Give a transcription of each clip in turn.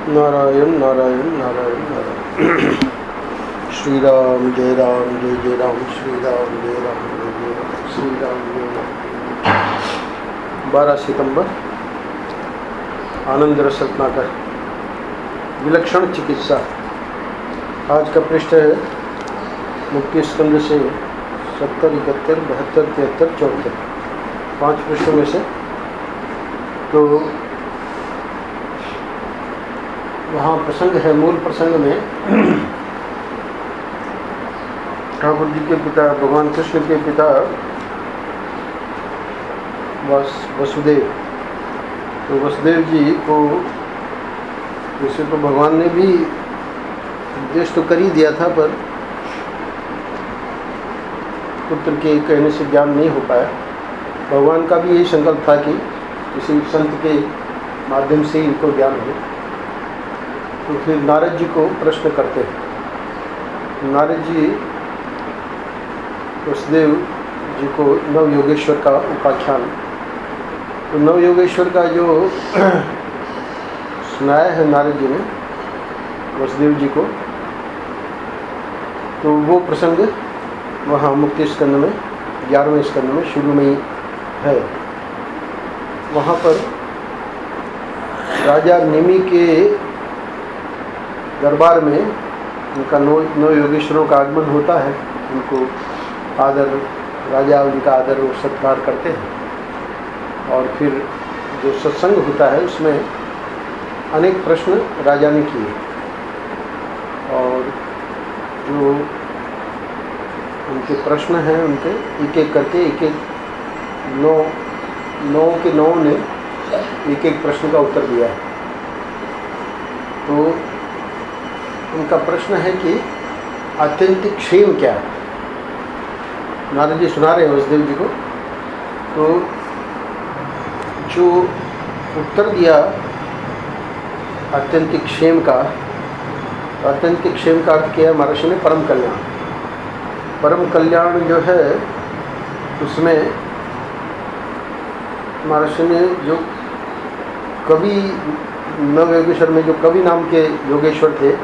नारायण नारायण नारायण नारायण। श्री राम जय राम जय जय राम, श्री राम जय राम जय जय राम, श्री राम जय राम। 12 सितंबर। आनंद रस रत्नाकर, विलक्षण चिकित्सा। आज का पृष्ठ है मुक्ति स्कंद से 70, 71, 72, 73, 74, 5 पृष्ठों में से। तो वहाँ प्रसंग है, मूल प्रसंग में ठाकुर जी के पिता, भगवान कृष्ण के पिता वसुदेव। तो वसुदेव जी को वैसे तो भगवान ने भी उपदेश तो कर ही दिया था, पर पुत्र के कहने से ज्ञान नहीं हो पाया। भगवान का भी यही संकल्प था कि किसी संत के माध्यम से इनको ज्ञान हो। तो फिर नारद जी को प्रश्न करते हैं। नारद जी वसुदेव जी को नव योगेश्वर का उपाख्यान, तो नव योगेश्वर का जो सुनाया है नारद जी ने वसुदेव जी को, तो वो प्रसंग वहाँ मुक्ति स्कंद में 11वें स्कंद में शुरू में ही है। वहाँ पर राजा निमि के दरबार में उनका नौ योगेश्वरों का आगमन होता है। उनको आदर, राजा उनका आदर और सत्कार करते हैं। और फिर जो सत्संग होता है उसमें अनेक प्रश्न राजा ने किए, और जो उनके प्रश्न हैं उनके एक एक करके नौ के 9 ने एक एक प्रश्न का उत्तर दिया है। तो उनका प्रश्न है कि आत्यंतिक क्षेम क्या है। नारद जी सुना रहे हैं वसुदेव जी को। तो जो उत्तर दिया आत्यंतिक क्षेम का, आत्यंतिक क्षेम का अर्थ किया महर्षि ने परम कल्याण। परम कल्याण जो है उसमें महर्षि ने जो कवि, नव योगेश्वर में जो कवि नाम के योगेश्वर थे,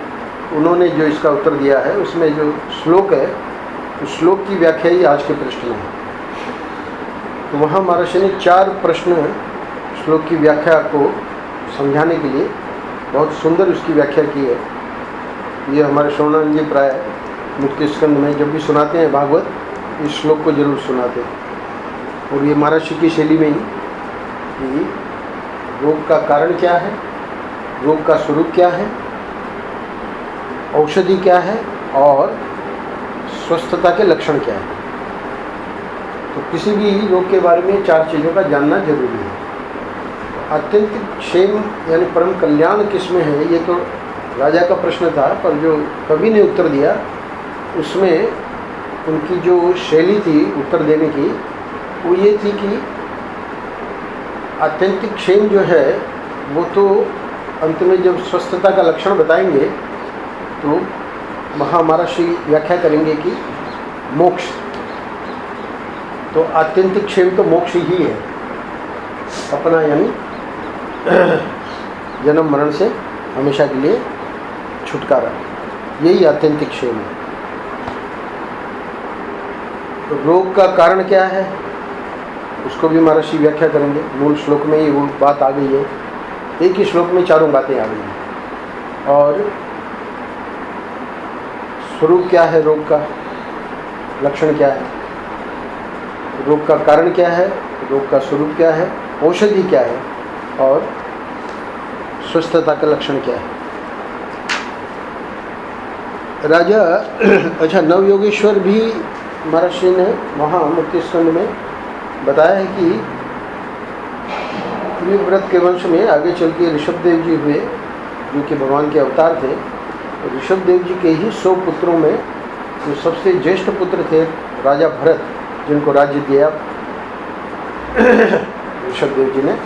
उन्होंने जो इसका उत्तर दिया है उसमें जो श्लोक है उस श्लोक की व्याख्या ही आज के पृष्ठ में है। तो वहाँ महर्षि ने 4 प्रश्न श्लोक की व्याख्या को समझाने के लिए बहुत सुंदर उसकी व्याख्या की है। ये हमारे श्रवणानंद जी प्राय मुक्ति स्कंद में जब भी सुनाते हैं भागवत, इस श्लोक को जरूर सुनाते हैं। और ये महर्षि की शैली में ही कि रोग का कारण क्या है, रोग का स्वरूप क्या है, औषधि क्या है और स्वस्थता के लक्षण क्या है। तो किसी भी रोग के बारे में 4 चीज़ों का जानना जरूरी है। अत्यंतिक क्षेम यानी परम कल्याण किसमें है, ये तो राजा का प्रश्न था, पर जो कवि ने उत्तर दिया उसमें उनकी जो शैली थी उत्तर देने की, वो ये थी कि आत्यंतिक क्षेम जो है वो तो अंत में जब स्वस्थता का लक्षण बताएंगे तो वहाँ महर्षि व्याख्या करेंगे कि मोक्ष। तो आत्यंतिक क्षेम तो मोक्ष ही है, अपना यानी जन्म मरण से हमेशा के लिए छुटकारा, यही आत्यंतिक क्षेम है। तो रोग का कारण क्या है उसको भी महर्षि व्याख्या करेंगे। मूल श्लोक में ही वो बात आ गई है, एक ही श्लोक में 4 बातें आ गई हैं। और स्वरूप क्या है, रोग का लक्षण क्या है, रोग का कारण क्या है, रोग का स्वरूप क्या है, औषधि क्या है और स्वस्थता का लक्षण क्या है। राजा अच्छा, नव योगेश्वर भी महर्षि ने वहाँ मुक्ति स्कंद में बताया है कि प्रियव्रत के वंश में आगे चल के ऋषभदेव जी हुए, जो कि भगवान के अवतार थे। ऋषभदेव जी के ही 100 पुत्रों में जो सबसे ज्येष्ठ पुत्र थे राजा भरत, जिनको राज्य दिया ऋषभदेव जी ने,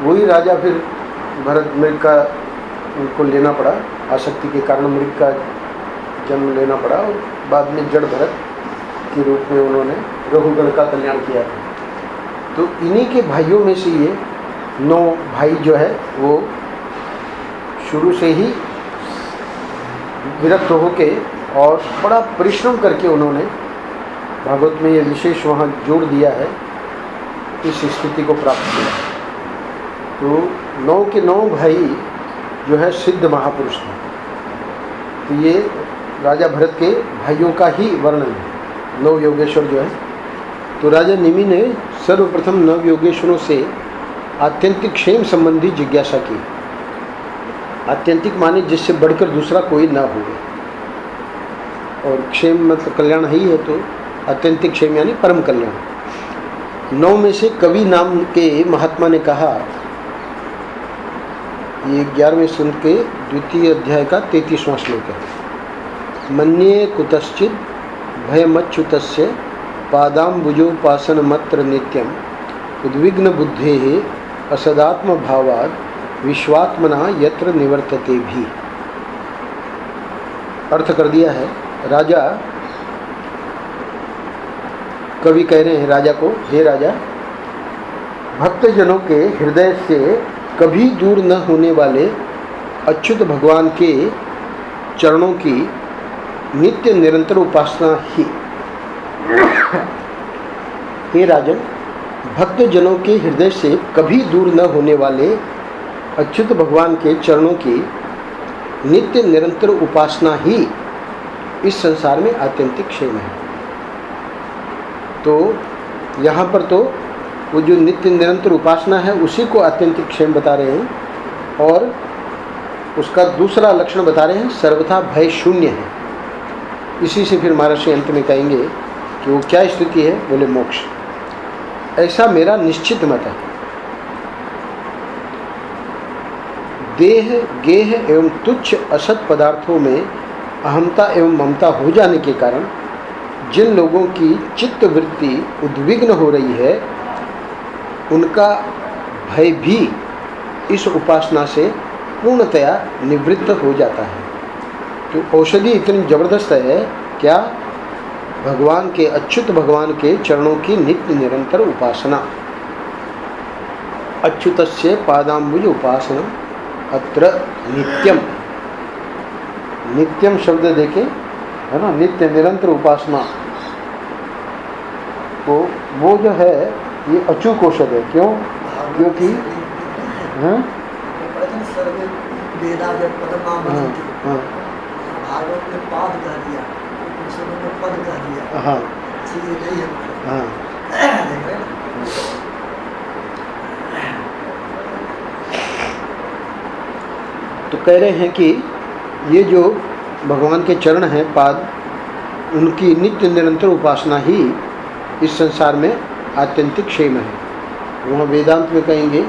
वही राजा फिर भरत मृग का उनको लेना पड़ा, आसक्ति के कारण मृग का जन्म लेना पड़ा, और बाद में जड़ भरत के रूप में उन्होंने रघुगण का कल्याण किया था। तो इन्हीं के भाइयों में से ये 9 भाई जो है वो शुरू से ही विरक्त होके और बड़ा परिश्रम करके उन्होंने भागवत में ये विशेष वहाँ जोड़ दिया है, इस स्थिति को प्राप्त किया। तो 9 के 9 भाई जो है सिद्ध महापुरुष थे। तो ये राजा भरत के भाइयों का ही वर्णन है, 9 योगेश्वर जो है। तो राजा निमि ने सर्वप्रथम 9 योगेश्वरों से आत्यंतिक क्षेम संबंधी जिज्ञासा की। आत्यंतिक माने जिससे बढ़कर दूसरा कोई ना हो, और क्षेम मतलब कल्याण ही है, तो आत्यंतिक क्षेम यानी परम कल्याण। 9 में से कवि नाम के महात्मा ने कहा, ये 11वें स्कंद के 2 अध्याय का 33वां श्लोक है। मन्ये कुतश्चित् भयमच्युतस्य पादाम्बुजोपासनमत्र नित्यम उद्विग्न बुद्धेः असदात्म भावात् विश्वात्मना यत्र निवर्तते भी। अर्थ कर दिया है। राजा कवि कह रहे हैं राजा को, हे राजा, भक्तजनों के हृदय से कभी दूर न होने वाले अच्युत भगवान के चरणों की नित्य निरंतर उपासना ही। हे राजन, भक्तजनों के हृदय से कभी दूर न होने वाले अच्युत भगवान के चरणों की नित्य निरंतर उपासना ही इस संसार में आत्यंतिक क्षेम है। तो यहाँ पर तो वो जो नित्य निरंतर उपासना है उसी को आत्यंतिक क्षेम बता रहे हैं, और उसका दूसरा लक्षण बता रहे हैं, सर्वथा भय शून्य है। इसी से फिर महर्षि अंत में कहेंगे कि वो क्या स्थिति है, बोले मोक्ष। ऐसा मेरा निश्चित मत है। देह गेह एवं तुच्छ असत पदार्थों में अहमता एवं ममता हो जाने के कारण जिन लोगों की चित्त वृत्ति उद्विग्न हो रही है, उनका भय भी इस उपासना से पूर्णतया निवृत्त हो जाता है। तो औषधि इतनी जबरदस्त है क्या? भगवान के, अच्युत भगवान के चरणों की नित्य निरंतर उपासना। अच्युतस्य पादाम्बुज उपासना अत्र नित्यम। नित्यम शब्द देखें, है ना, नित्य निरंतर उपासना को, वो जो है ये अचूक औषध है। क्यों? क्योंकि भागवत में पाद कह दिया, में पद कह दिया। हाँ हाँ, तो कह रहे हैं कि ये जो भगवान के चरण हैं, पाद, उनकी नित्य निरंतर उपासना ही इस संसार में आत्यंतिक क्षेम है। वहाँ वेदांत में कहेंगे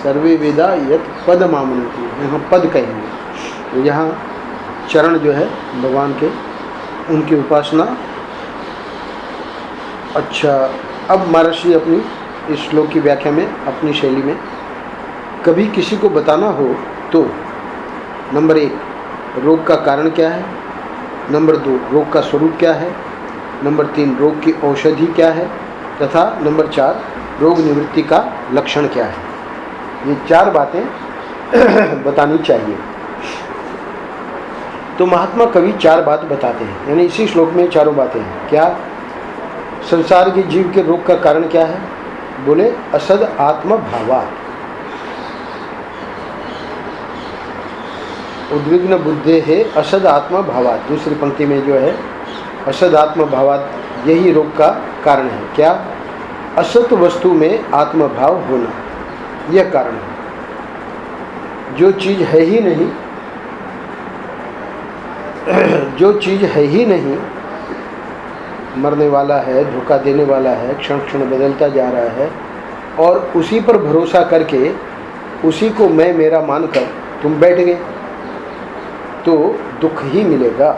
सर्वे वेदा यत् पद मामनन्ति, यहाँ पद कहेंगे। तो यहाँ चरण जो है भगवान के, उनकी उपासना। अच्छा, अब महर्षि अपनी इस श्लोक की व्याख्या में अपनी शैली में, कभी किसी को बताना हो तो नंबर 1 रोग का कारण क्या है, नंबर 2 रोग का स्वरूप क्या है, नंबर 3 रोग की औषधि क्या है, तथा नंबर 4 रोग निवृत्ति का लक्षण क्या है। ये 4 बातें बतानी चाहिए। तो महात्मा कवि 4 बात बताते हैं, यानी इसी श्लोक में 4 बातें हैं। क्या? संसार के जीव के रोग का कारण क्या है? बोले असद आत्म भावात्, उद्विग्न बुद्धे है असद आत्म भावात्। दूसरी पंक्ति में जो है असद आत्म भावात्, यही रोग का कारण है। क्या? असत वस्तु में आत्मभाव होना, यह कारण है। जो चीज़ है ही नहीं, जो चीज़ है ही नहीं, मरने वाला है, धोखा देने वाला है, क्षण क्षण बदलता जा रहा है, और उसी पर भरोसा करके उसी को मैं मेरा मानकर तुम बैठ गए, तो दुख ही मिलेगा।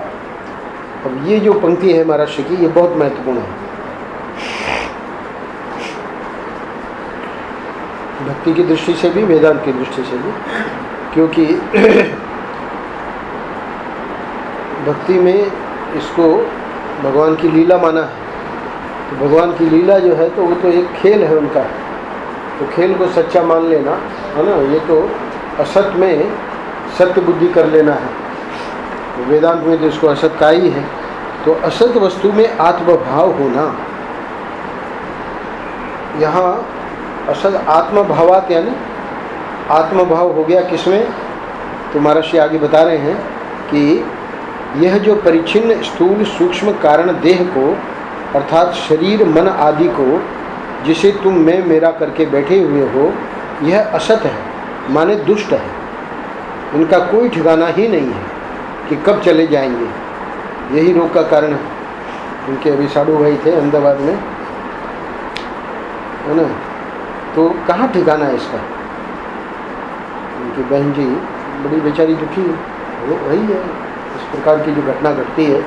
अब ये जो पंक्ति है महर्षि की, ये बहुत महत्वपूर्ण है भक्ति की दृष्टि से भी, वेदांत की दृष्टि से भी। क्योंकि भक्ति में इसको भगवान की लीला माना है। तो भगवान की लीला जो है, तो वो तो एक खेल है उनका, तो खेल को सच्चा मान लेना है ना। ये तो असत में सत्य बुद्धि कर लेना है। वेदांत में तो इसको असत का ही है। तो असत वस्तु में आत्मभाव होना, यहाँ असत आत्मभावात यानी आत्मभाव हो गया किसमें? तो महर्षि आगे बता रहे हैं कि यह जो परिच्छिन्न स्थूल सूक्ष्म कारण देह को अर्थात शरीर मन आदि को जिसे तुम मैं मेरा करके बैठे हुए हो, यह असत है माने दुष्ट है। इनका कोई ठिकाना ही नहीं है कि कब चले जाएंगे। यही रोग का कारण है। उनके अभी साधु भाई थे अहमदाबाद में, है ना, तो कहाँ ठिकाना है इसका? उनकी बहन जी बड़ी बेचारी दुखी है, वो वही है। इस प्रकार की जो घटना घटती है,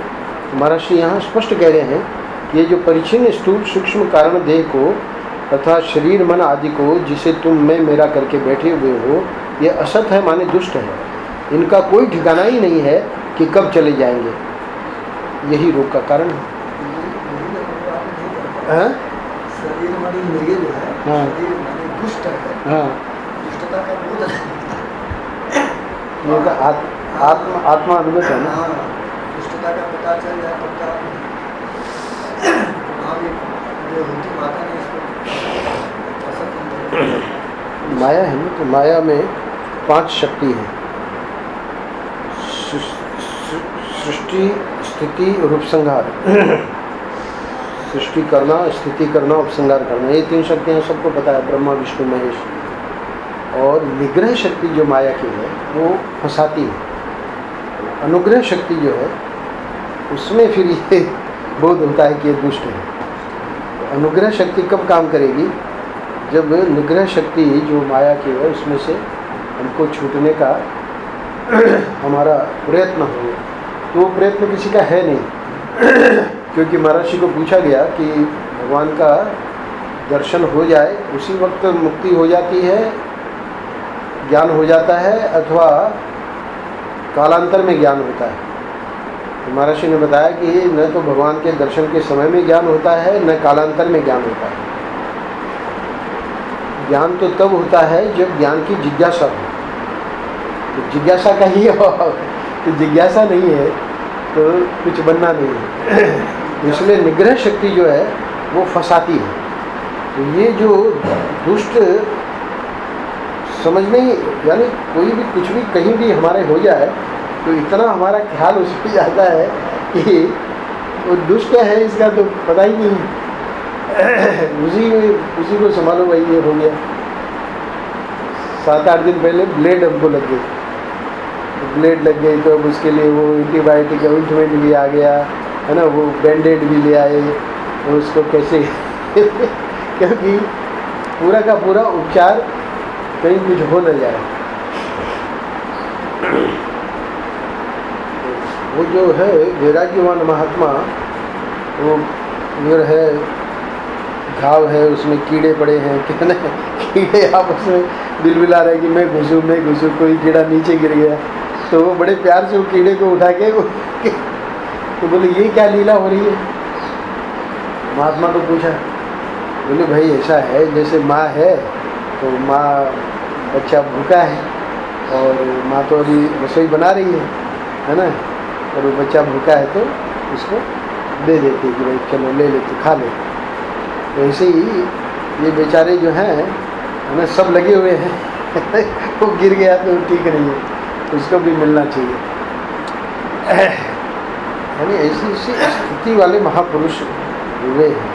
महर्षि यहाँ स्पष्ट कह रहे हैं कि ये जो परिच्छिन्न स्थूल सूक्ष्म कारण देह को तथा शरीर मन आदि को जिसे तुम मैं मेरा करके बैठे हुए हो, ये असत है माने दुष्ट है। इनका कोई ठिकाना ही नहीं है कि कब चले जाएंगे। यही रोग का कारण है। शरीर माने मृग जो है, हाँ। शरीर माने दुष्ट है। हाँ, दुष्टता का बोध है। ये का आत्मा अनुगत है ना। हाँ, दुष्टता का पता चल जाए तब का जो होती माता ने इसको माया है ना, तो माया में 5 शक्ति है। सृष्टि स्थिति और उपसंहार। सृष्टि करना, स्थिति करना, उपसंहार करना, ये 3 शक्तियाँ सबको पता है, ब्रह्मा विष्णु महेश। और निग्रह शक्ति जो माया की है वो फंसाती है। अनुग्रह शक्ति जो है उसमें फिर ये बोध होता है कि ये दुष्ट है। तो अनुग्रह शक्ति कब काम करेगी? जब निग्रह शक्ति जो माया की है उसमें से हमको छूटने का हमारा प्रयत्न हो। तो वो प्रयत्न किसी का है नहीं। क्योंकि महर्षि को पूछा गया कि भगवान का दर्शन हो जाए उसी वक्त मुक्ति हो जाती है, ज्ञान हो जाता है, अथवा कालांतर में ज्ञान होता है? तो महर्षि ने बताया कि न तो भगवान के दर्शन के समय में ज्ञान होता है, न कालांतर में ज्ञान होता है। ज्ञान तो तब होता है जब ज्ञान की जिज्ञासा हो। तो जिज्ञासा का ही हो, तो जिज्ञासा नहीं है तो कुछ बनना नहीं है। इसलिए निग्रह शक्ति जो है वो फंसाती है। तो ये जो दुष्ट समझ नहीं, यानी कोई भी कुछ भी कहीं भी हमारे हो जाए तो इतना हमारा ख्याल उस पर जाता है कि वो दुष्ट है इसका तो पता ही नहीं। उसी को संभालो भाई, ये हो गया। 7-8 दिन पहले ब्लेड हमको लग गई, ब्लेड लग गई तो अब उसके लिए वो एंटीबायोटिक ऑइंटमेंट भी आ गया है ना, वो बैंडेड भी ले आए। तो उसको कैसे क्योंकि पूरा का पूरा उपचार कहीं कुछ हो न जाए। वो जो है वैराग्यवान महात्मा, वो निर है, घाव है, उसमें कीड़े पड़े हैं, कितने कीड़े आपस में बिलबिला रहे कि मैं घुसूँ, कोई कीड़ा नीचे गिर गया तो वो बड़े प्यार से वो कीड़े को उठा के तो बोले ये क्या लीला हो रही है? महात्मा को पूछा, बोले भाई ऐसा है जैसे माँ है तो माँ, बच्चा भूखा है और माँ तो अभी रसोई बना रही है ना, और वो बच्चा भूखा है तो उसको दे देती है कि भाई चलो ले लेते, खा ले। तो ऐसे ही ये बेचारे जो हैं है ना, सब लगे हुए हैं वो गिर गया तो ठीक नहीं है, उसको भी मिलना चाहिए। यानी ऐसी स्थिति वाले महापुरुष हुए हैं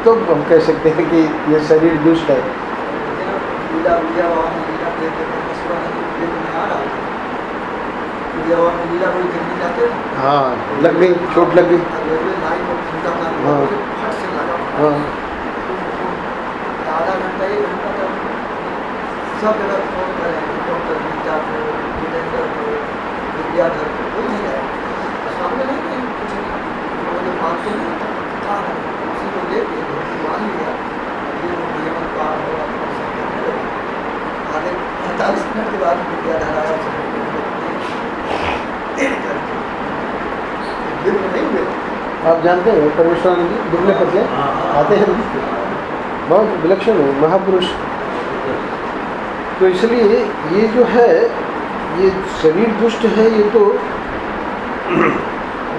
तो हम कह सकते हैं कि ये शरीर दुष्ट है। हाँ, लग गई, चोट लग गई। हाँ हाँ, आधा घंटा 1 घंटा तक सब जगह फोन कर रहे हैं, डॉक्टर गीता को, विजेंद्र को, विद्याधर को, कोई नहीं है सामने, नहीं कुछ नहीं, 500 कहा है उसी को ले मान लिया। ये नियमन पार हो आधे 45 मिनट के बाद विद्याधर आया, नहीं हुए। आप जानते हैं परमेश्वरानंद जी दुबले पतले आते हैं, बहुत विलक्षण है महापुरुष। तो इसलिए ये जो है ये शरीर दुष्ट है, ये तो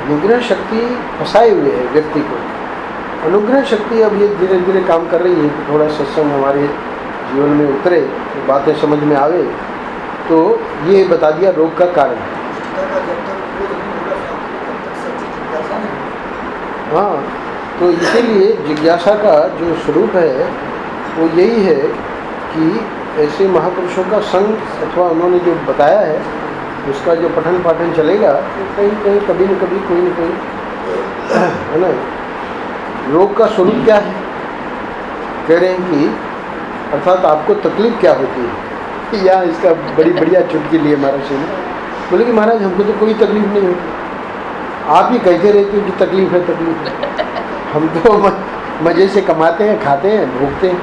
निग्रह शक्ति फंसाए हुए है व्यक्ति को। अनुग्रह शक्ति अब ये धीरे धीरे काम कर रही है कि थोड़ा सत्संग हमारे जीवन में उतरे, तो बातें समझ में आवे। तो ये बता दिया रोग का कारण। हाँ, तो इसीलिए जिज्ञासा का जो स्वरूप है वो यही है कि ऐसे महापुरुषों का संग अथवा उन्होंने जो बताया है उसका जो पठन पाठन चलेगा तो कहीं कहीं कभी न कभी कोई न कोई है ना। रोग का स्वरूप क्या है? कह रहे हैं कि अर्थात आपको तकलीफ क्या होती है। यहाँ इसका बड़ी बढ़िया चुटकी लिए महाराज जी ने बोले कि महाराज हमको तो कोई तकलीफ नहीं होती, आप ही कहते रहते हो कि तकलीफ है तकलीफ है। हम तो मज़े से कमाते हैं, खाते हैं, भोगते हैं।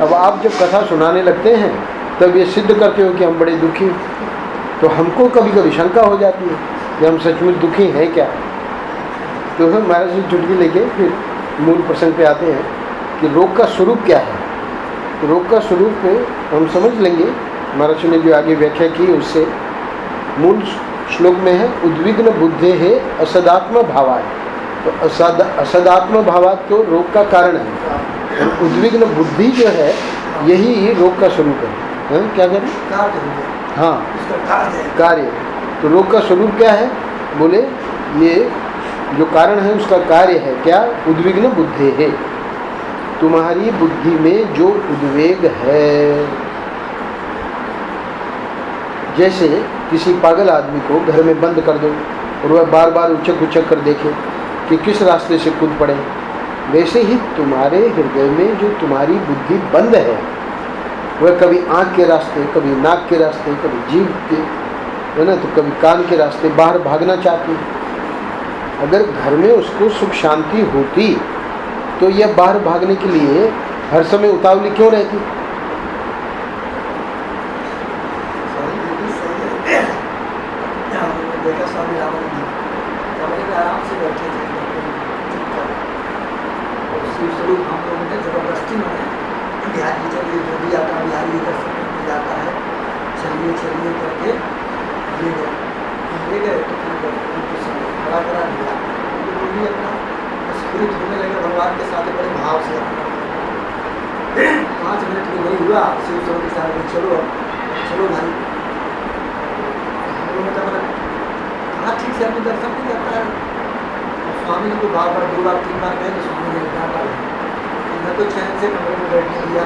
अब आप जब कथा सुनाने लगते हैं तब ये सिद्ध करते हो कि हम बड़े दुखी हैं। तो हमको कभी कभी शंका हो जाती है कि हम सचमुच दुखी हैं क्या। तो हम महाराज जी चुटकी लेके फिर मूल प्रसंग पे आते हैं कि रोग का स्वरूप क्या है। तो रोग का स्वरूप हम समझ लेंगे, महाराज जी ने जो आगे व्याख्या की उससे। मूल श्लोक में है उद्विग्न बुद्धे है असदात्म भावात्। तो असदात्म भावात् तो रोग का कारण है। उद्विग्न बुद्धि जो है यही रोग का स्वरूप है। क्या करें? हाँ, कार्य। तो रोग का स्वरूप क्या है? बोले ये जो कारण है उसका कार्य है क्या? उद्विग्न बुद्धि है। तुम्हारी बुद्धि में जो उद्वेग है, जैसे किसी पागल आदमी को घर में बंद कर दो और वह बार बार उचक उचक कर देखे कि किस रास्ते से कूद पड़े, वैसे ही तुम्हारे हृदय में जो तुम्हारी बुद्धि बंद है वह कभी आँख के रास्ते, कभी नाक के रास्ते, कभी जीभ के, है ना, तो कभी कान के रास्ते बाहर भागना चाहती। अगर घर में उसको सुख शांति होती तो यह बाहर भागने के लिए हर समय उतावली क्यों रहती? देखा स्वामी रामानंद कमरे में आराम से बैठे थे, शिव स्वरूप हम लोगों ने जबरदस्ती में बिहारी चलिए जो भी आता है बिहारी दर्शन करने जाता है, चलिए चलिए करके ले गए। तो फिर खड़ा करा दिया, तो भी अपना स्फूर्त होने लगे भगवान के साथ बड़े भाव से। 5 मिनट भी नहीं हुआ, शिव स्वरूप के साथ चलो चलो भाई। हम लोगों ने मतलब हाँ ठीक से अपने दर्शन नहीं करता है। स्वामी जी को बार बार 2 बार 3 बार कहे तो स्वामी ने डांटा मैं तो चैन से कमरे में बैठने दिया।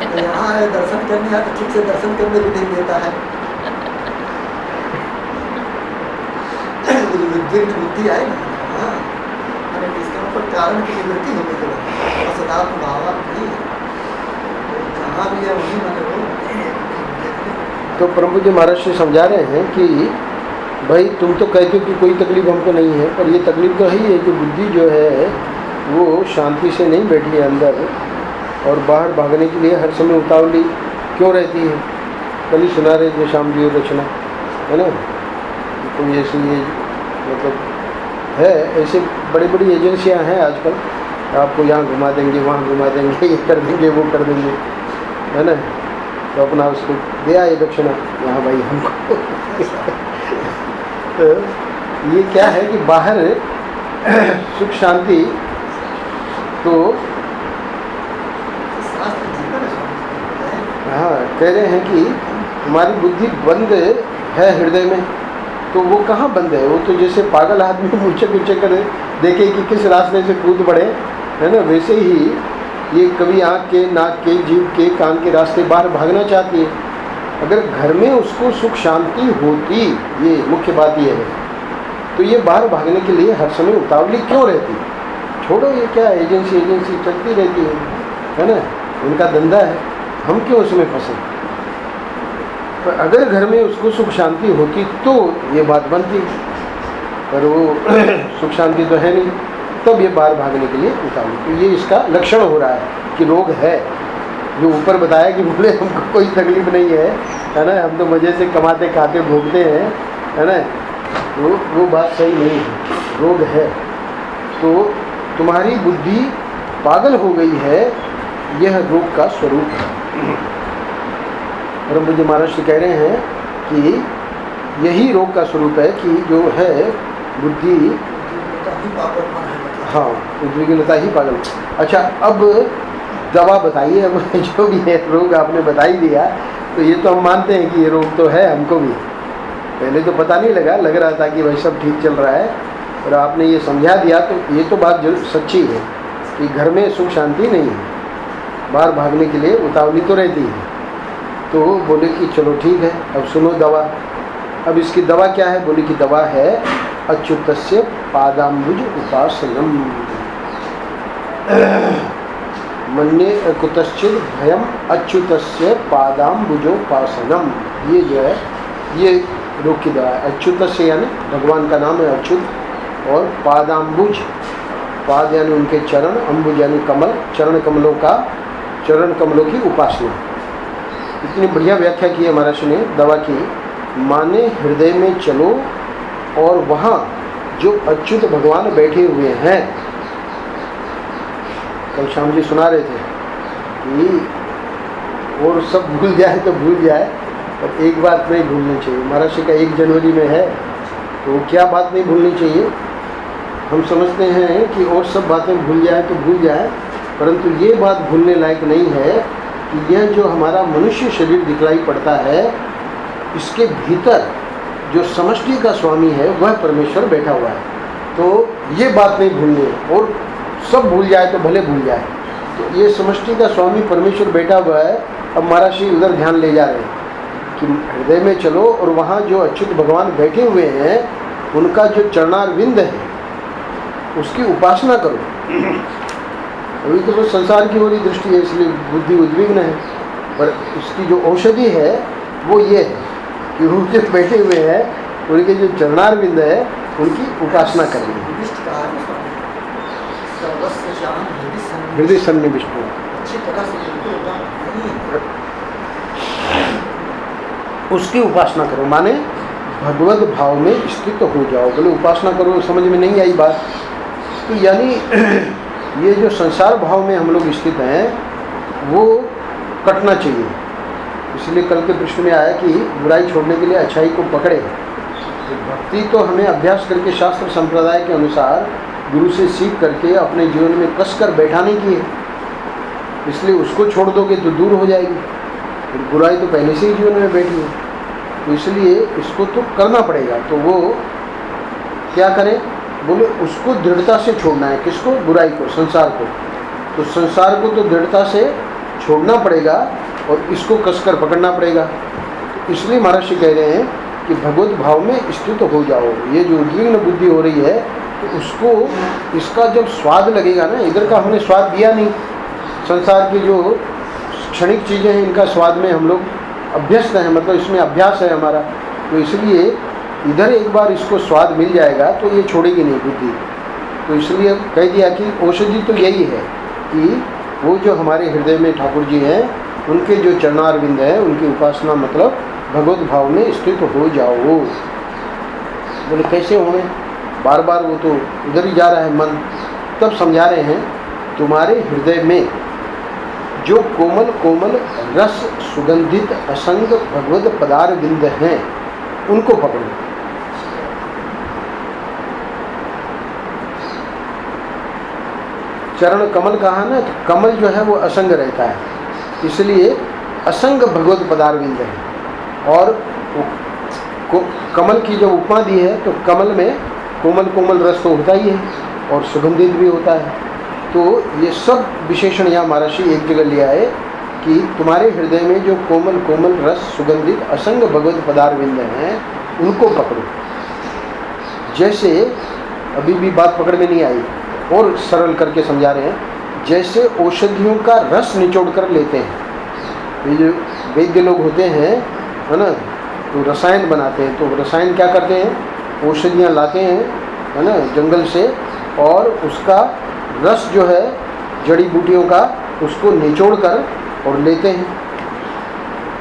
तो यहाँ है दर्शन करने आया तो ठीक से दर्शन करने भी नहीं देता है। बुद्धि आई ना, अरे इसके ऊपर कारण की निवृत्ति होने के बाद असदात्म भाव नहीं जहाँ भी है वहीं मैंने वो। तो प्रभु जी महाराज से समझा रहे हैं कि भाई तुम तो कहते हो कि कोई तकलीफ हमको नहीं है, पर ये तकलीफ तो है ही है कि बुद्धि जो है वो शांति से नहीं बैठी है अंदर और बाहर भागने के लिए हर समय उतावली क्यों रहती है। कल ही सुना रहे थे श्याम जी रचना, है ना, कोई ऐसी ये मतलब है, ऐसे बड़ी बड़ी एजेंसियां हैं आजकल, आपको यहाँ घुमा देंगे, वहाँ घुमा देंगे, ये कर देंगे, वो कर देंगे, है ना। तो अपना उसको दिया ये दक्षिणा, यहाँ भाई हमको तो ये क्या है कि बाहर सुख शांति तो हाँ कह रहे हैं कि हमारी बुद्धि बंद है हृदय में, तो वो कहाँ बंद है? वो तो जैसे पागल आदमी ऊंचे ऊंचे कर देखे कि किस रास्ते से कूद पड़े, है ना, वैसे ही ये कभी आँख के, नाक के, जीभ के, कान के रास्ते बाहर भागना चाहती है। अगर घर में उसको सुख शांति होती, ये मुख्य बात ये है, तो ये बाहर भागने के लिए हर समय उतावली क्यों रहती? छोड़ो ये क्या एजेंसी चलती रहती है ना, उनका धंधा है, हम क्यों उसमें फंसे? पर अगर घर में उसको सुख शांति होती तो ये बात बनती, पर वो सुख शांति तो है नहीं, तब ये बाहर भागने के लिए उतावली। तो ये इसका लक्षण हो रहा है कि रोग है। जो ऊपर बताया कि बोले हमको कोई तकलीफ नहीं है ना, हम तो मज़े से कमाते खाते भोगते हैं, है ना, वो बात सही नहीं है, रोग है। तो तुम्हारी बुद्धि पागल हो गई है, यह रोग का स्वरूप है। ब्रह्म जी महाराज कह रहे हैं कि यही रोग का स्वरूप है कि जो है बुद्धि, हाँ उद्विग्नता ही पागल। अच्छा अब दवा बताइए। अब जो भी है रोग आपने बता ही दिया, तो ये तो हम मानते हैं कि ये रोग तो है हमको भी। पहले तो पता नहीं लग रहा था कि भाई सब ठीक चल रहा है, और आपने ये समझा दिया तो ये तो बात जरूर सच्ची है कि घर में सुख शांति नहीं है, बाहर भागने के लिए उतावली तो रहती है। तो बोले कि चलो ठीक है, अब सुनो दवा। अब इसकी दवा क्या है? बोले कि दवा है अच्युतस्य पादाम्बुज उपासनम। मन्ये कुतश्चित भयम अच्युतस्य पादाम्बुजोपासनम। ये जो है ये रोग की दवा है। अच्युतस्य यानी भगवान का नाम है अच्युत, और पादाम्बुज, पाद यानी उनके चरण, अम्बुज यानी कमल, चरण कमलों की उपासना। इतनी बढ़िया व्याख्या की है महाराज ने दवा की। माने हृदय में चलो और वहाँ जो अच्युत भगवान बैठे हुए हैं, कल श्याम जी सुना रहे थे कि और सब भूल जाए तो भूल जाए, पर एक बात नहीं भूलनी चाहिए। महाराज का 1 जनवरी में है, तो क्या बात नहीं भूलनी चाहिए? हम समझते हैं कि और सब बातें भूल जाए तो भूल जाए, परंतु ये बात भूलने लायक नहीं है कि यह जो हमारा मनुष्य शरीर दिखलाई पड़ता है, इसके भीतर जो समष्टि का स्वामी है वह परमेश्वर बैठा हुआ है। तो ये बात नहीं भूलनी है, और सब भूल जाए तो भले भूल जाए। तो ये समष्टि का स्वामी परमेश्वर बैठा हुआ है। अब महाराज जी उधर ध्यान ले जा रहे हैं कि हृदय में चलो और वहाँ जो अच्युत भगवान बैठे हुए हैं उनका जो चरणारविंद है उसकी उपासना करो। अभी तो बस संसार की ओर ही दृष्टि है, इसलिए बुद्धि उद्विग्न है, पर इसकी जो औषधि है वो ये है कि वो जो बैठे हुए हैं उनके जो चरणारविंद है उनकी उपासना करनी है। हृदय सन्निविष्ट उसकी उपासना करो, माने भगवत भाव में स्थित हो जाओ। बोले उपासना करो, समझ में नहीं आई बात। तो यानी ये जो संसार भाव में हम लोग स्थित हैं वो कटना चाहिए। इसलिए कल के प्रश्न में आया कि बुराई छोड़ने के लिए अच्छाई को पकड़े। तो भक्ति तो हमें अभ्यास करके शास्त्र संप्रदाय के अनुसार गुरु से सीख करके अपने जीवन में कसकर बैठाने की है। इसलिए उसको छोड़ दोगे तो दूर हो जाएगी, फिर बुराई तो पहले से ही जीवन में बैठी है। तो इसलिए इसको तो करना पड़ेगा। तो वो क्या करें? बोले उसको दृढ़ता से छोड़ना है। किसको? बुराई को, संसार को। तो संसार को तो दृढ़ता से छोड़ना पड़ेगा और इसको कसकर पकड़ना पड़ेगा। तो इसलिए महाराज जी कह रहे हैं कि भगवत भाव में स्थित हो जाओ। ये जो उद्विग्न बुद्धि हो रही है तो उसको, इसका जब स्वाद लगेगा ना, इधर का हमने स्वाद दिया नहीं, संसार की जो क्षणिक चीज़ें हैं इनका स्वाद में हम लोग अभ्यस्त हैं, मतलब इसमें अभ्यास है हमारा। तो इसलिए इधर एक बार इसको स्वाद मिल जाएगा तो ये छोड़ेगी नहीं बुद्धि। तो इसलिए कह दिया कि औषधि तो यही है कि वो जो हमारे हृदय में ठाकुर जी हैं उनके जो चरणारविंद हैं उनकी उपासना, मतलब भगवत भाव में स्थित हो जाओ। बोले कैसे होंगे? बार बार वो तो उधर ही जा रहा है मन। तब समझा रहे हैं तुम्हारे हृदय में जो कोमल कोमल रस सुगंधित असंग भगवत पदारविंद हैं उनको पकड़ो। चरण कमल कहा ना, तो कमल जो है वो असंग रहता है, इसलिए असंग भगवत पदारविंद है। और कमल की जो उपमा दी है तो कमल में कोमल कोमल रस तो होता ही है और सुगंधित भी होता है। तो ये सब विशेषण यहाँ महर्षि एक जगह लिया है कि तुम्हारे हृदय में जो कोमल कोमल रस सुगंधित असंग भगवत पदारविंद हैं उनको पकड़ो। जैसे अभी भी बात पकड़ में नहीं आई और सरल करके समझा रहे हैं, जैसे औषधियों का रस निचोड़ कर लेते हैं। ये जो वैद्य लोग होते हैं है ना, तो रसायन बनाते हैं। तो रसायन क्या करते हैं? औषधियाँ लाते हैं है ना जंगल से, और उसका रस जो है जड़ी बूटियों का उसको निचोड़ कर और लेते हैं।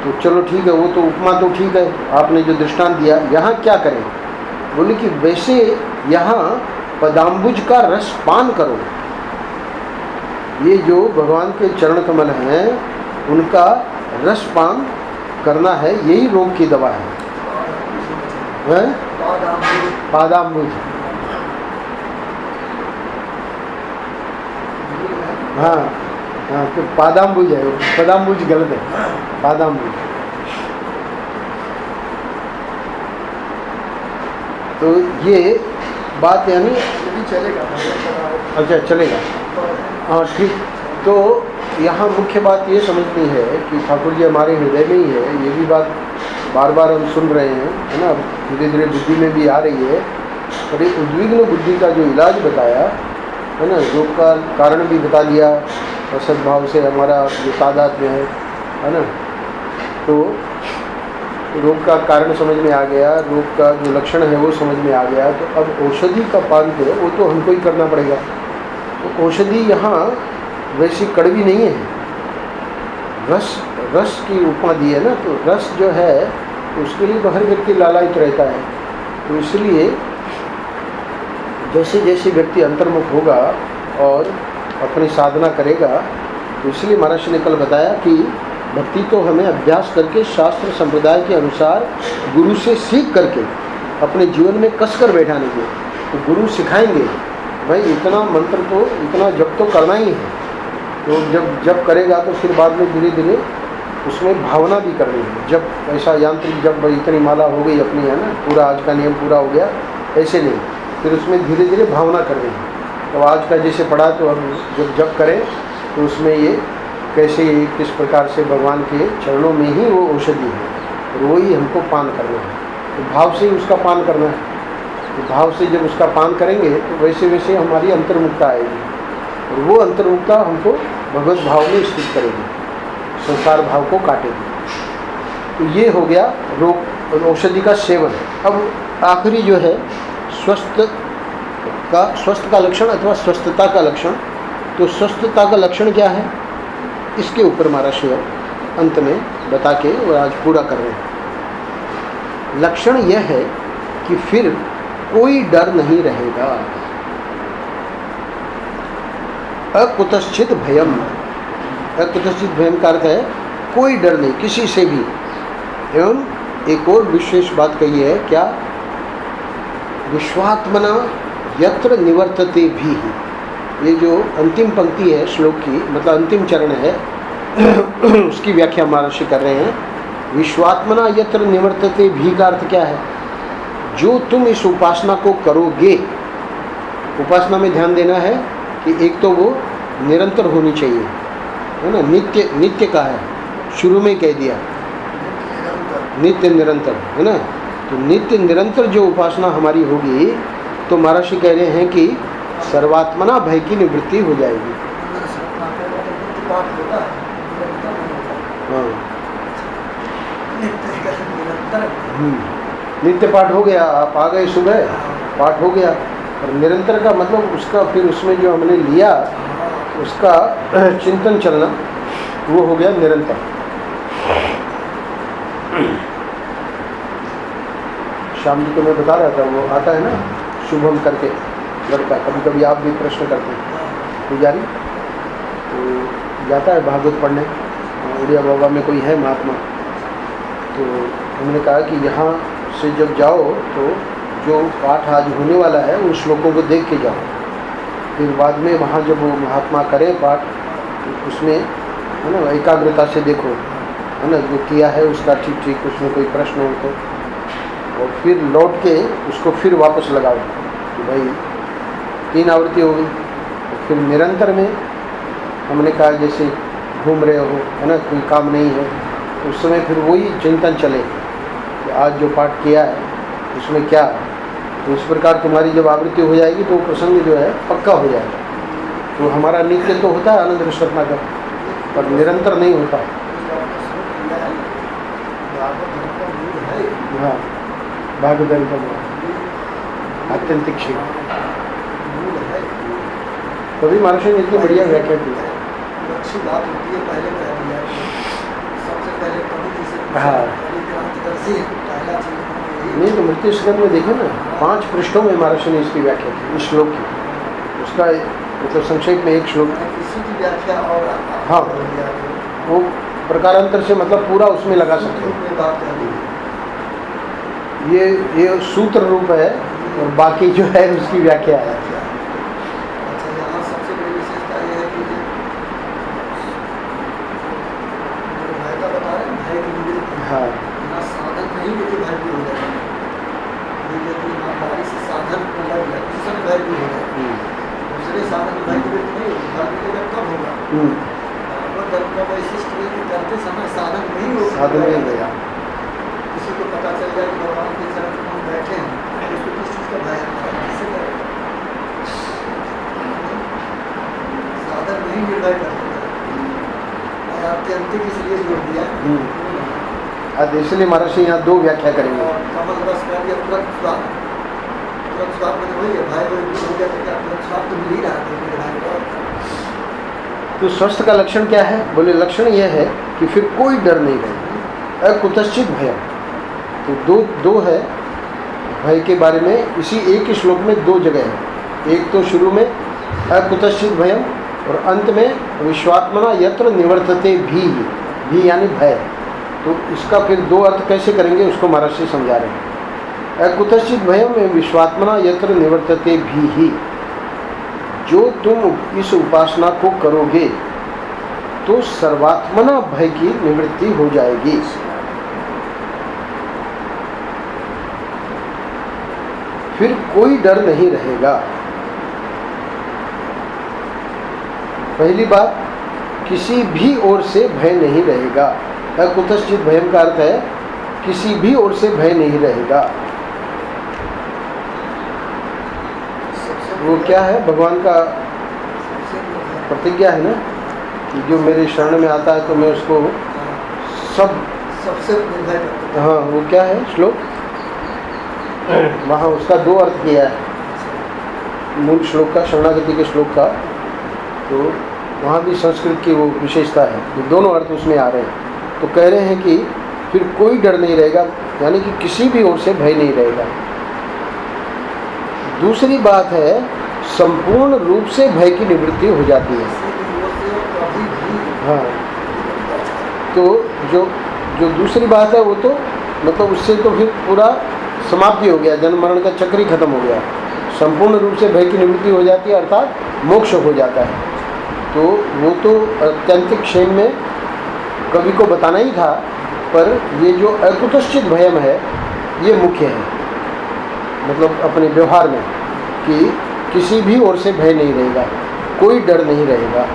तो चलो ठीक है, वो तो उपमा तो ठीक है, आपने जो दृष्टांत दिया। यहाँ क्या करें? बोले कि वैसे यहाँ पदाम्बुज का रस पान करो। ये जो भगवान के चरण कमल हैं उनका रस पान करना है, यही रोग की दवा है। है पादाम्बुज। पादाम्बुज। हाँ हाँ, तो पादाम्बुज है, पदाम्बुज गलत है, पादाम्बुज। तो ये बात यानी ये भी चलेगा। अच्छा चलेगा, हाँ ठीक। तो यहाँ मुख्य बात ये समझनी है कि ठाकुर जी हमारे हृदय में ही है, ये भी बात बार बार हम सुन रहे हैं, है ना, धीरे धीरे बुद्धि में भी आ रही है। और ये उद्विग्न बुद्धि का जो इलाज बताया है ना, रोग का कारण भी बता दिया, असद्भाव से हमारा जो तादाद में है ना, तो रोग का कारण समझ में आ गया, रोग का जो लक्षण है वो समझ में आ गया। तो अब औषधि का पान जो है वो तो हमको ही करना पड़ेगा। तो औषधि यहाँ वैसी कड़वी नहीं है, रस की उपमा दी है ना, तो रस जो है उसके लिए तो हर व्यक्ति लालायित रहता है। तो इसलिए जैसे जैसे व्यक्ति अंतर्मुख होगा और अपनी साधना करेगा, तो इसलिए महाराज ने कल बताया कि भक्ति तो हमें अभ्यास करके शास्त्र संप्रदाय के अनुसार गुरु से सीख करके अपने जीवन में कसकर बैठाने की। तो गुरु सिखाएंगे भाई इतना मंत्र तो, इतना जप तो करना ही है। तो जब करेगा तो फिर बाद में धीरे धीरे उसमें भावना भी करनी है। जब ऐसा यांत्रिक जब इतनी माला हो गई अपनी, है ना, पूरा आज का नियम पूरा हो गया, ऐसे नहीं, फिर उसमें धीरे धीरे भावना करनी है। तो आज का जैसे पढ़ा, तो हम जब करें तो उसमें ये कैसे, किस प्रकार से भगवान के चरणों में ही वो औषधि है और वही हमको पान करना है। तो भाव से ही उसका पान करना है। तो भाव से जब उसका पान करेंगे तो वैसे वैसे हमारी अंतर्मुखता आएगी और वो अंतर्मुखता हमको भगवत भाव में स्थित करेगी, संसार भाव को काटेगी। तो ये हो गया रोग औषधि का सेवन। अब आखिरी जो है स्वस्थ का लक्षण अथवा स्वस्थता का लक्षण। तो स्वस्थता का लक्षण क्या है, इसके ऊपर हमारा शेयर अंत में बता के और आज पूरा कर रहे हैं। लक्षण यह है कि फिर कोई डर नहीं रहेगा। अकुतश्चित भयम, अकुतश्चित भयम का अर्थ है कोई डर नहीं किसी से भी। एवं एक और विशेष बात कही है, क्या, विश्वात्मना यत्र निवर्तते भी। ये जो अंतिम पंक्ति है श्लोक की, मतलब अंतिम चरण है, उसकी व्याख्या महर्षि कर रहे हैं। विश्वात्मना यत्र निवर्तते भी का अर्थ क्या है, जो तुम इस उपासना को करोगे, उपासना में ध्यान देना है कि एक तो वो निरंतर होनी चाहिए, है ना, नित्य का है, शुरू में कह दिया नित्य निरंतर, है ना। तो नित्य निरंतर जो उपासना हमारी होगी, तो महर्षि कह रहे हैं कि सर्वात्मना भय की निवृत्ति हो जाएगी। हाँ, नित्य पाठ हो गया, आप आ गए सुबह, पाठ हो गया। और निरंतर का मतलब उसका फिर उसमें जो हमने लिया उसका चिंतन चलना, वो हो गया निरंतर। शाम जी को मैं बता रहा था, वो आता है ना शुभम करके लड़का, कभी कभी आप भी प्रश्न करते हैं, पुजारी तो जाता है भागवत पढ़ने, उड़िया बाबा में कोई है महात्मा। तो हमने कहा कि यहाँ से जब जाओ तो जो पाठ आज होने वाला है उन श्लोकों को देख के जाओ, फिर बाद में वहाँ जब वो महात्मा करें पाठ, तो उसमें, है ना, एकाग्रता से देखो, है ना, जो किया है उसका ठीक ठीक, उसमें कोई प्रश्न हो तो, और फिर लौट के उसको फिर वापस लगाओ कि भाई 3 आवृत्ति हो गई। तो फिर निरंतर में हमने कहा जैसे घूम रहे हो, है ना, कोई काम नहीं है, तो उस समय फिर वही चिंतन चले कि आज जो पाठ किया है उसमें क्या। तो इस प्रकार तुम्हारी जब आवृत्ति हो जाएगी तो प्रसंग जो है पक्का हो जाएगा। तो हमारा नित्य तो होता है आनंद रसरत्ना का, पर निरंतर नहीं होता। हाँ, भागवत का अत्यंतिक क्षीण, तभी महर्षि ने इतनी बढ़िया व्याख्या की। अच्छी बात होती है, पहले कह दिया सबसे पहले कवि जी से। हाँ, पहला चीज नहीं तो मृत्यु स्कंद में देखे ना, 5 पृष्ठों में महर्षि ने इसकी व्याख्या की, इस श्लोक की। उसका मतलब संक्षेप में एक श्लोक, किसी की व्याख्या और हाँ, वो प्रकारांतर से मतलब पूरा उसमें लगा सकते हैं। ये सूत्र रूप है और बाकी जो है उसकी व्याख्या है। अच्छा, यहाँ सबसे बड़ी विशेषता ये है कि जो भय का बता रहे हैं, भय की निवृत्ति। हाँ ना साधन नहीं लेके भय भी हो जाए, यदि ईमानदारी से साधन को लग गया उस समय भय भी हो जाए। दूसरे साधन में भय निवृत्ति नहीं होगी, भय मिलेगा कब होगा? भागवत धर्म का वैशिष्ट है कि करते समय साधन नहीं हो, साधन नहीं गया। किसी को पता चल जाए कि भगवान के चरण में हम बैठे हैं, उसको किस चीज़ का भय है? किससे डर? साधन नहीं निर्भय करते। आपके अंतिम इसलिए जोड़ दिया अब इसलिए महर्षि यहाँ दो व्याख्या करेंगे। और कमल रस का दिया तुरंत स्वाद। तुरंत स्वाद में वही है, भाई वही हो गया तो क्या तुरंत स्वाद तो मिल ही रहा था मेरे भाई को। तो स्वस्थ का लक्षण क्या है? बोले लक्षण यह है कि फिर कोई डर नहीं रहेगा, अकुतश्चित भयम। तो दो है भय के बारे में, इसी एक ही श्लोक में दो जगह है। एक तो शुरू में अकुतश्चित भयम और अंत में विश्वात्मना यत्र निवर्तते भी यानी भय। तो इसका फिर दो अर्थ कैसे करेंगे उसको महर्षि समझा रहे हैं। अकुतश्चित भयम में विश्वात्मना यत्र निवर्तते भी, जो तुम इस उपासना को करोगे तो सर्वात्मना भय की निवृत्ति हो जाएगी। फिर कोई डर नहीं रहेगा। पहली बात, किसी भी ओर से भय नहीं रहेगा। अकुतश्चित भयम का अर्थ है किसी भी ओर से भय नहीं रहेगा। वो क्या है? भगवान का प्रतिज्ञा है ना कि जो मेरे शरण में आता है तो मैं उसको सबसे निर्भय करता हूं। हाँ, वो क्या है श्लोक? वहाँ उसका दो अर्थ किया है मूल श्लोक का, शरणागति के श्लोक का। तो वहाँ भी संस्कृत की वो विशेषता है, तो दोनों अर्थ उसमें आ रहे हैं। तो कह रहे हैं कि फिर कोई डर नहीं रहेगा, यानी कि किसी भी ओर से भय नहीं रहेगा। दूसरी बात है, संपूर्ण रूप से भय की निवृत्ति हो जाती है। हाँ, तो जो दूसरी बात है वो तो मतलब उससे तो फिर पूरा समाप्ति हो गया, जन्म मरण का चक्र ही खत्म हो गया। संपूर्ण रूप से भय की निवृत्ति हो जाती है, अर्थात मोक्ष हो जाता है। तो वो तो अत्यंतिक क्षेम में कवि को बताना ही था, पर ये जो अकुतश्चित भयम है ये मुख्य है, मतलब अपने व्यवहार में कि किसी भी ओर से भय नहीं रहेगा, कोई डर नहीं रहेगा।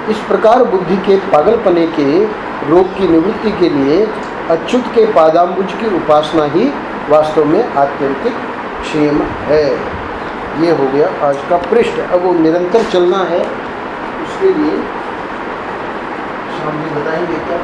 इस प्रकार बुद्धि के पागलपने के रोग की निवृत्ति के लिए अच्युत के पादाम्बुज की उपासना ही वास्तव में आत्यंतिक क्षेम है। ये हो गया आज का पृष्ठ। अब वो निरंतर चलना है, उसके लिए शाम में बताएंगे क्या।